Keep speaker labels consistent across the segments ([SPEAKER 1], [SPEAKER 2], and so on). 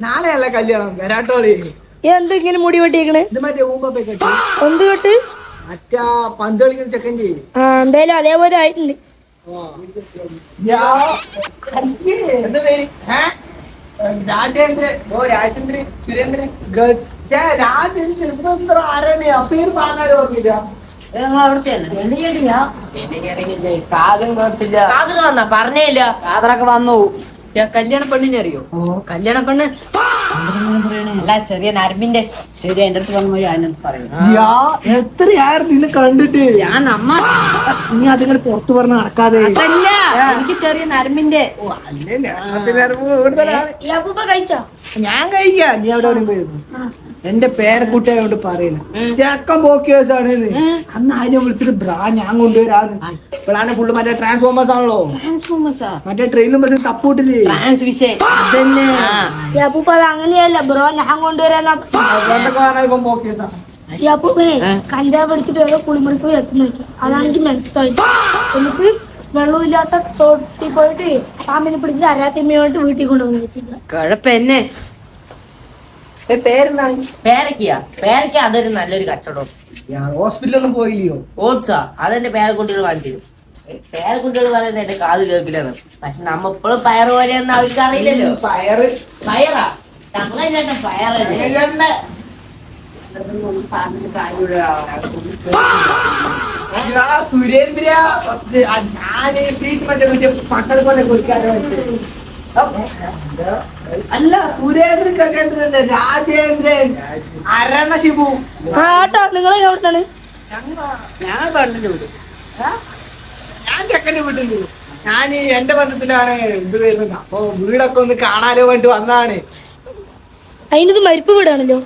[SPEAKER 1] നാളെയല്ല കല്യാണം വരാട്ടോളി.
[SPEAKER 2] എന്തെങ്കിലും മുടി വെട്ടിയേക്കണ്?
[SPEAKER 1] ഇത് മറ്റേ ഊമ്പപ്പേ കെട്ടി
[SPEAKER 2] എന്ത് കെട്ട്?
[SPEAKER 1] മറ്റാ പന്ത് കളിക്കുന്ന ചെക്കൻ്റെ.
[SPEAKER 2] ആ എന്തായാലും അതേപോലെ ആയിട്ടുണ്ട്.
[SPEAKER 1] രാജേന്ദ്രൻ. ഓ രാജേന്ദ്രൻ സുരേന്ദ്രൻ രാജേന്ദ്രൻ ആരാണ് ആ പേര് പറഞ്ഞാലും ഓർമ്മില്ല.
[SPEAKER 3] പറഞ്ഞേയില്ല. കാതറൊക്കെ വന്നു. കല്യാണ പെണ്ണിനെ അറിയോ? കല്യാണ പെണ്ണ് അല്ല, ചെറിയ നരമ്പിന്റെ. ശരി, എന്റെ അടുത്ത് വന്നു അതിനടുത്ത് പറയുന്നു.
[SPEAKER 1] എത്രയായിരുന്നു നിന്നെ കണ്ടിട്ട്?
[SPEAKER 3] ഞാൻ അമ്മ
[SPEAKER 1] നീ അതിങ്ങനെ പുറത്തു പറഞ്ഞ് നടക്കാതെ.
[SPEAKER 3] അതല്ല, എനിക്ക് ചെറിയ നരമ്പിന്റെ.
[SPEAKER 2] കഴിച്ചോ?
[SPEAKER 1] ഞാൻ കഴിക്കാ. നീ അവിടെ എവിടെയും പോയിരുന്നു? എന്റെ പേരക്കുട്ടിയോട് പറയുന്നു ചെക്കൻ പോക്കേഴ്സാണ്. അന്ന് അതിനെ വിളിച്ചിട്ട് ബ്രാ ഞാൻ കൊണ്ടുവരാന്ന്. ഇപ്പോഴാണ് ഫുള്ള് മറ്റേ ട്രാൻസ്ഫോമേഴ്സ് ആണല്ലോ. മറ്റേ ട്രെയിനിലും ബസ്സിൽ തപ്പൂട്ടില്ലേ അതന്നെ.
[SPEAKER 2] അപ്പൂപ്പ അത് അങ്ങനെയല്ല ബ്രോ, ഞാൻ കൊണ്ടുവരാൻ.
[SPEAKER 1] ഇപ്പം പോക്കേഴ്സാ.
[SPEAKER 2] അപ്പൂപ്പനെ കഞ്ചാവ് പഠിച്ചിട്ട് വേറെ കുളിമുറി പോയി എത്തുന്ന നോക്കി. അതാണെങ്കിൽ മനസ്സിലായി. എനിക്ക് വെള്ളമില്ലാത്ത തൊട്ടി പോയിട്ട് പാമ്പിനെ പിടിച്ചിട്ട് അരാത്തിമ്മയോട്ട് വീട്ടിൽ കൊണ്ടുവന്ന് വെച്ചില്ല.
[SPEAKER 3] കുഴപ്പന്നെ.
[SPEAKER 1] പേരെന്താണ്?
[SPEAKER 3] പേരക്ക അതൊരു നല്ലൊരു കച്ചവടം.
[SPEAKER 1] ഹോസ്പിറ്റലൊന്നും പോയില്ലയോ?
[SPEAKER 3] ഓട്സാ അതെന്റെ പേരക്കുട്ടികൾ കാണിച്ചു. പേരക്കുട്ടികൾ പറയുന്നത് എന്റെ കാത് കേൾക്കില്ലെന്ന്. പക്ഷെ നമ്മ ഇപ്പോഴും പയറ് പോലെയൊന്നും അവർക്ക് അറിയില്ലല്ലോ. പയറാ തങ്ങ പയറല്ലേ.
[SPEAKER 1] സുരേന്ദ്ര ഞാന് ട്രീറ്റ്മെന്റ് മക്കളെ പോലെ കൊടുക്കാനോ. അല്ല സുരേന്ദ്രൻ, രാജേന്ദ്രൻ, അരണ ശിബു.
[SPEAKER 2] ആട്ടോ നിങ്ങളെ എവിടുത്താണ്?
[SPEAKER 1] ഞാൻ പറഞ്ഞിട്ട് വിടും. ഞാൻ ചെക്കൻ്റെ വീട്ടിൽ. ഞാൻ എന്റെ ബന്ധത്തിലാണ് ഇത് വരുന്നത്. അപ്പൊ വീടൊക്കെ ഒന്ന് കാണാനോ വേണ്ടി വന്നതാണ്.
[SPEAKER 2] അതിനത് മരിപ്പ് വീടാണല്ലോ.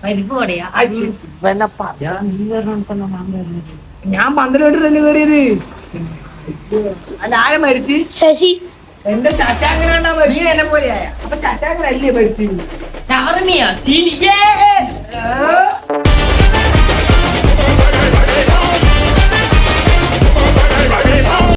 [SPEAKER 3] പരിപ്പ് പടയാ.
[SPEAKER 1] ഞാൻ 12 തന്നെ കയറിയത്. അതാരെ മരിച്ച്?
[SPEAKER 2] ശശി.
[SPEAKER 1] എന്റെ ചച്ചാങ്ങനാണ്ടാ നീ എന്നെ പോലെയായ. അപ്പൊ ചച്ചാങ്ങനല്ലേ മരിച്ചു?
[SPEAKER 3] ഷവർമിയാ.